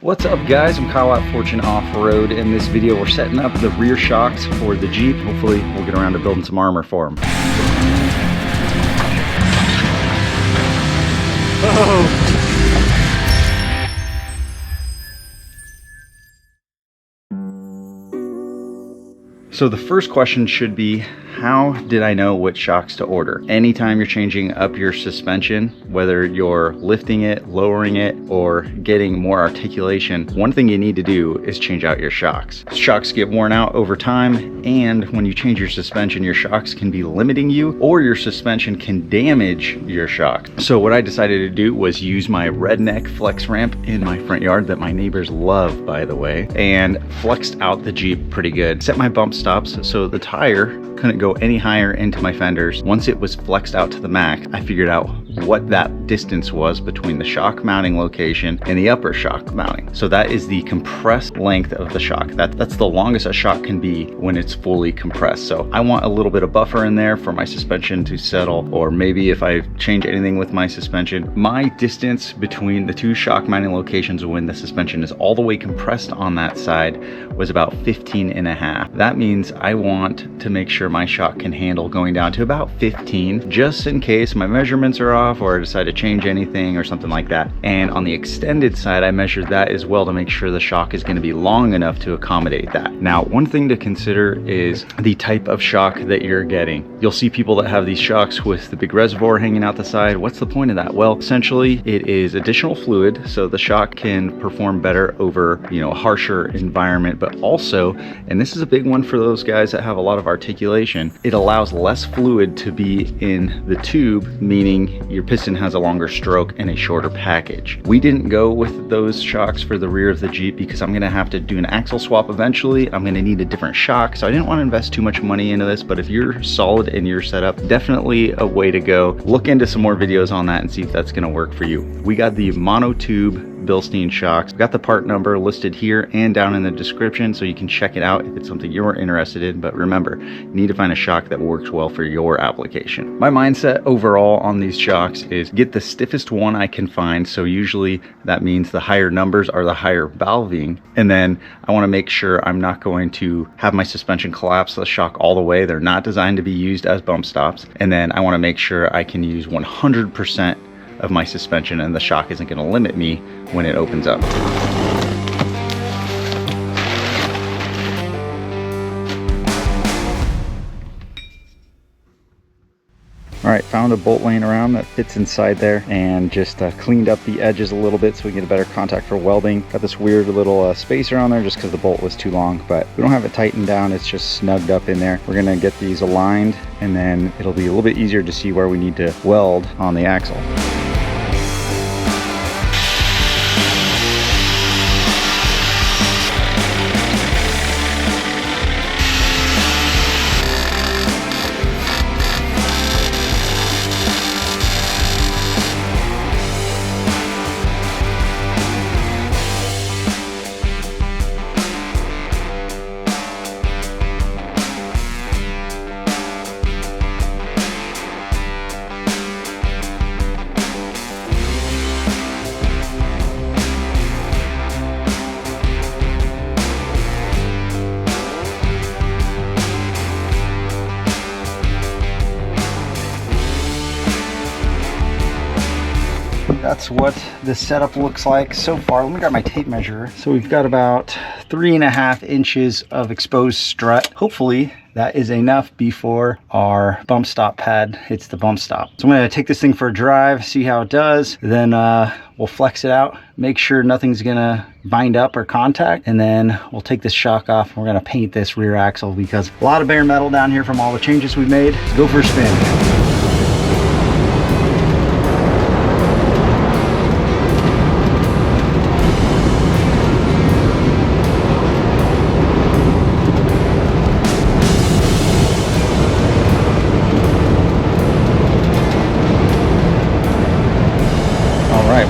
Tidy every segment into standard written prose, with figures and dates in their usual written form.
What's up guys, I'm Kyle at Fortune Off-Road. In this video we're setting up the rear shocks for the Jeep. Hopefully we'll get around to building some armor for them. Oh. So the first question should be, how did I know which shocks to order? Anytime you're changing up your suspension, whether you're lifting it, lowering it, or getting more articulation, one thing you need to do is change out your shocks. Shocks get worn out over time, and when you change your suspension, your shocks can be limiting you, or your suspension can damage your shock. So what I decided to do was use my redneck flex ramp in my front yard that my neighbors love, by the way, and flexed out the Jeep pretty good. Set my bump stops so the tire couldn't go any higher into my fenders. Once it was flexed out to the max, I figured out what that distance was between the shock mounting location and the upper shock mounting. So that is the compressed length of the shock. That's the longest a shock can be when it's fully compressed. So I want a little bit of buffer in there for my suspension to settle, or maybe if I change anything with my suspension. My distance between the two shock mounting locations when the suspension is all the way compressed on that side was about 15.5. That means I want to make sure my shock can handle going down to about 15, just in case my measurements are off or I decide to change anything or something like that. And on the extended side, I measured that as well to make sure the shock is going to be long enough to accommodate that. Now, one thing to consider is the type of shock that you're getting. You'll see people that have these shocks with the big reservoir hanging out the side. What's the point of that? Well, essentially it is additional fluid, so the shock can perform better over, a harsher environment, but also, and this is a big one for those guys that have a lot of articulation, it allows less fluid to be in the tube, meaning your piston has a longer stroke and a shorter package. We didn't go with those shocks for the rear of the Jeep because I'm gonna have to do an axle swap eventually. I'm gonna need a different shock, so I didn't want to invest too much money into this, but if you're solid in your setup, definitely a way to go. Look into some more videos on that and see if that's gonna work for you. We got the monotube Bilstein shocks. We've got the part number listed here and down in the description, so you can check it out if it's something you're interested in. But remember, you need to find a shock that works well for your application. My mindset overall on these shocks is get the stiffest one I can find. So usually that means the higher numbers are the higher valving. And then I want to make sure I'm not going to have my suspension collapse the shock all the way. They're not designed to be used as bump stops. And then I want to make sure I can use 100% of my suspension and the shock isn't going to limit me when it opens up. All right, found a bolt laying around that fits inside there and just cleaned up the edges a little bit so we can get a better contact for welding. Got this weird little spacer on there just because the bolt was too long, but we don't have it tightened down. It's just snugged up in there. We're gonna get these aligned and then it'll be a little bit easier to see where we need to weld on the axle. That's what the setup looks like so far. Let me grab my tape measure. So we've got about 3.5 inches of exposed strut. Hopefully that is enough before our bump stop pad hits the bump stop. So I'm gonna take this thing for a drive, see how it does. Then we'll flex it out, make sure nothing's gonna bind up or contact, and then we'll take this shock off. We're gonna paint this rear axle because a lot of bare metal down here from all the changes we've made. Let's go for a spin.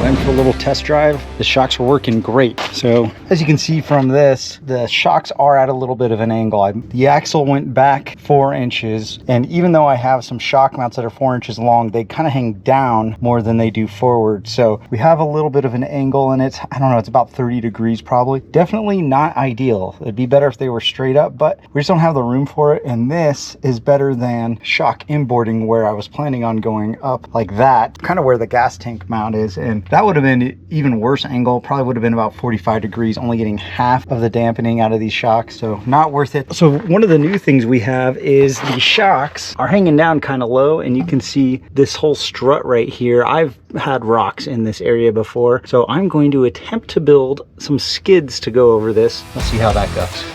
Went a little test drive. The shocks were working great. So as you can see from this, the shocks are at a little bit of an angle. The axle went back 4 inches, and even though I have some shock mounts that are 4 inches long, they kind of hang down more than they do forward. So we have a little bit of an angle, and it's, I don't know, it's about 30 degrees probably. Definitely not ideal. It'd be better if they were straight up, but we just don't have the room for it. And this is better than shock inboarding, where I was planning on going up like that, kind of where the gas tank mount is. And that would have been even worse angle, probably would have been about 45 degrees, only getting half of the dampening out of these shocks. So not worth it. So one of the new things we have is the shocks are hanging down kind of low, and you can see this whole strut right here. I've had rocks in this area before, so I'm going to attempt to build some skids to go over this. Let's see how that goes.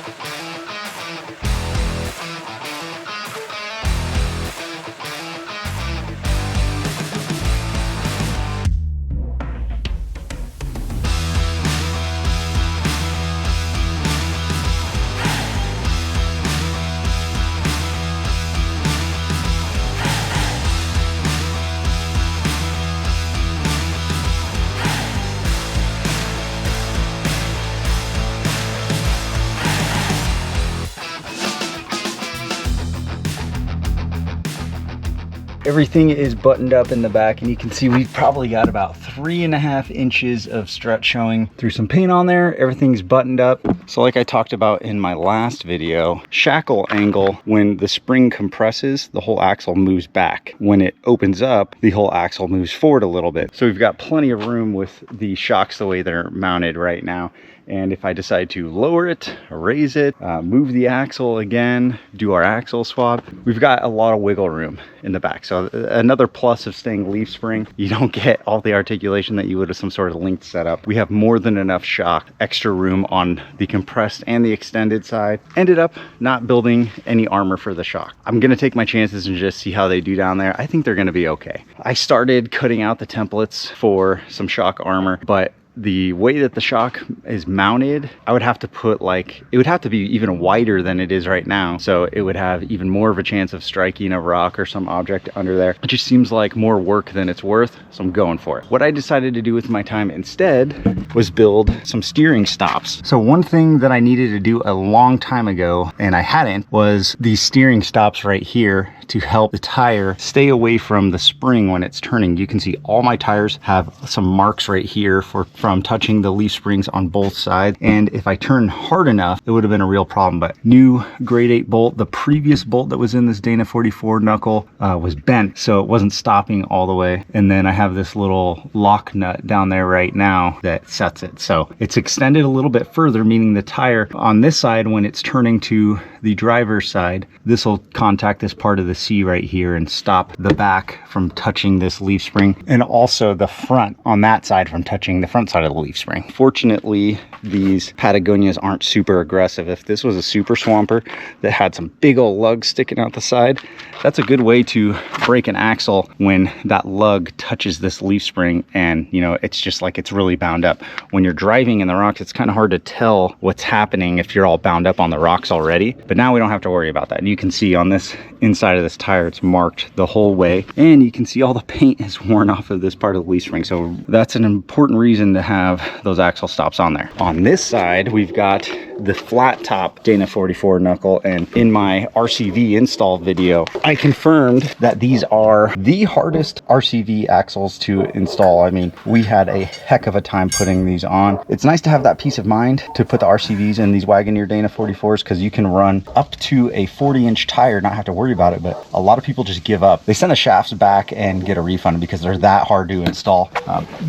Everything is buttoned up in the back, and you can see we've probably got about 3.5 inches of strut showing through some paint on there. Everything's buttoned up. So like I talked about in my last video, shackle angle, when the spring compresses, the whole axle moves back. When it opens up, the whole axle moves forward a little bit. So we've got plenty of room with the shocks the way they're mounted right now. And if I decide to lower it, raise it, move the axle again, do our axle swap, we've got a lot of wiggle room in the back. So another plus of staying leaf spring, you don't get all the articulation that you would with some sort of linked setup. We have more than enough shock, extra room on the compressed and the extended side. Ended up not building any armor for the shock. I'm gonna take my chances and just see how they do down there. I think they're gonna be okay. I started cutting out the templates for some shock armor, but the way that the shock is mounted, I would have to put it would have to be even wider than it is right now. So it would have even more of a chance of striking a rock or some object under there. It just seems like more work than it's worth. So I'm going for it. What I decided to do with my time instead was build some steering stops. So one thing that I needed to do a long time ago, and I hadn't, was these steering stops right here to help the tire stay away from the spring when it's turning. You can see all my tires have some marks right here from touching the leaf springs on both sides. And if I turn hard enough, it would have been a real problem. But new grade 8 bolt, the previous bolt that was in this Dana 44 knuckle was bent, so it wasn't stopping all the way. And then I have this little lock nut down there right now that sets it. So it's extended a little bit further, meaning the tire on this side, when it's turning to the driver's side, this will contact this part of the C right here and stop the back from touching this leaf spring, and also the front on that side from touching the front side of the leaf spring. Fortunately, these Patagonias aren't super aggressive. If this was a super swamper that had some big old lugs sticking out the side, that's a good way to break an axle when that lug touches this leaf spring, and you know, it's just like it's really bound up. When you're driving in the rocks, it's kind of hard to tell what's happening if you're all bound up on the rocks already. But now we don't have to worry about that. And you can see on this inside of this tire, it's marked the whole way, and you can see all the paint is worn off of this part of the leaf spring. So that's an important reason to have those axle stops on there. On this side, we've got the flat top Dana 44 knuckle, and in my RCV install video, I confirmed that these are the hardest RCV axles to install. I mean, we had a heck of a time putting these on. It's nice to have that peace of mind to put the RCVs in these Wagoneer Dana 44s, because you can run up to a 40-inch tire, not have to worry about it. But a lot of people just give up. They send the shafts back and get a refund because they're that hard to install.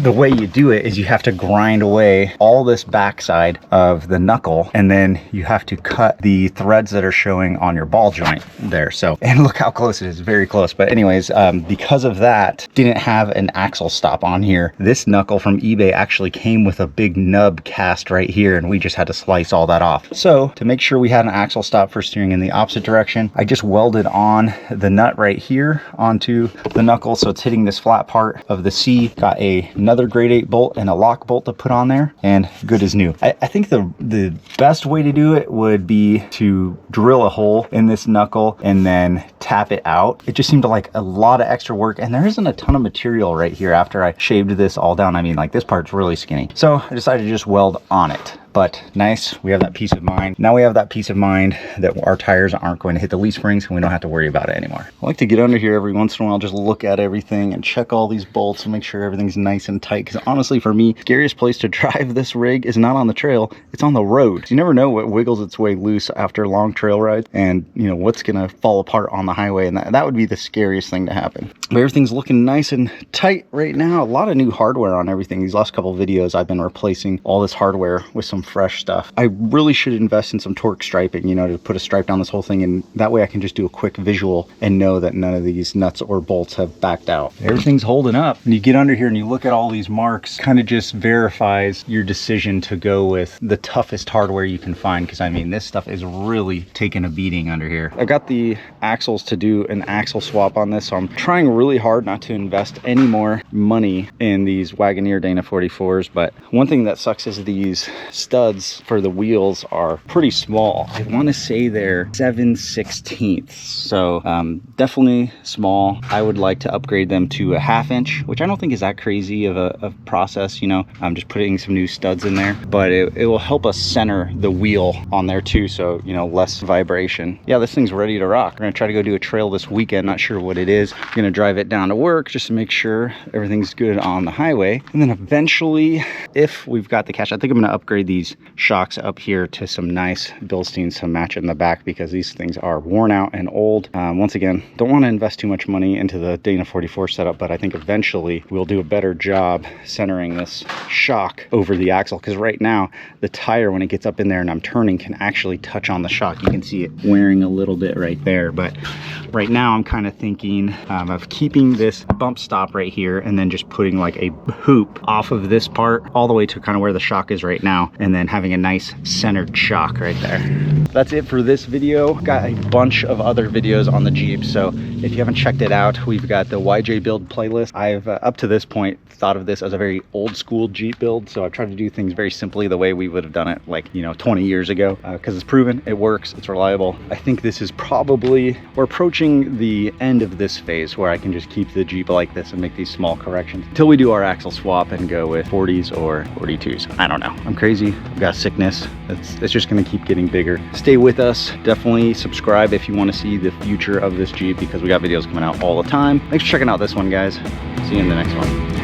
The way you do it is you have to grind away all this backside of the knuckle, and then you have to cut the threads that are showing on your ball joint there. So, and look how close it is, very close. But anyways, because of that, didn't have an axle stop on here. This knuckle from eBay actually came with a big nub cast right here, and we just had to slice all that off. So to make sure we had an axle stop for steering in the opposite direction, I just welded on the nut right here onto the knuckle, so it's hitting this flat part of the C. Got another grade 8 bolt and a lock bolt to put on there, and good as new. I think the best way to do it would be to drill a hole in this knuckle and then tap it out. It just seemed like a lot of extra work, and there isn't a ton of material right here after I shaved this all down. I mean, like, this part's really skinny. So I decided to just weld on it. But nice, we have that peace of mind. Now we have that peace of mind that our tires aren't going to hit the leaf springs and we don't have to worry about it anymore. I like to get under here every once in a while, just look at everything and check all these bolts and make sure everything's nice and tight. Because honestly, for me, scariest place to drive this rig is not on the trail, it's on the road. You never know what wiggles its way loose after long trail rides, and you know what's gonna fall apart on the highway, and that would be the scariest thing to happen. But everything's looking nice and tight right now. A lot of new hardware on everything. These last couple of videos, I've been replacing all this hardware with some fresh stuff. I really should invest in some torque striping, you know, to put a stripe down this whole thing, and that way I can just do a quick visual and know that none of these nuts or bolts have backed out. Everything's holding up. When you get under here and you look at all these marks, kind of just verifies your decision to go with the toughest hardware you can find, because I mean, this stuff is really taking a beating under here. I got the axles to do an axle swap on this, so I'm trying really hard not to invest any more money in these Wagoneer Dana 44s, but one thing that sucks is these studs for the wheels are pretty small. I want to say they're 7/16, so definitely small. I would like to upgrade them to a 1/2 inch, which I don't think is that crazy of a process, you know. I'm just putting some new studs in there, but it will help us center the wheel on there too, so you know, less vibration. Yeah, this thing's ready to rock. We're gonna try to go do a trail this weekend, not sure what it is. I'm gonna drive it down to work just to make sure everything's good on the highway, and then eventually, if we've got the cash, I think I'm gonna upgrade these shocks up here to some nice Bilsteins to match in the back, because these things are worn out and old. Once again, don't want to invest too much money into the Dana 44 setup, but I think eventually we'll do a better job centering this shock over the axle, because right now the tire, when it gets up in there and I'm turning, can actually touch on the shock. You can see it wearing a little bit right there, but right now I'm kind of thinking of keeping this bump stop right here and then just putting like a hoop off of this part all the way to kind of where the shock is right now, and then having a nice centered shock right there. That's it for this video. Got a bunch of other videos on the Jeep, so if you haven't checked it out, we've got the YJ build playlist. I've up to this point thought of this as a very old school Jeep build, so I've tried to do things very simply the way we would have done it, like, you know, 20 years ago, because it's proven, it works, it's reliable. I think this is probably, we're approaching the end of this phase where I can just keep the Jeep like this and make these small corrections until we do our axle swap and go with 40s or 42s. I don't know, I'm crazy, I've got sickness. It's just gonna keep getting bigger. Stay with us, definitely subscribe if you want to see the future of this Jeep, because we got videos coming out all the time. Thanks for checking out this one, guys. See you in the next one.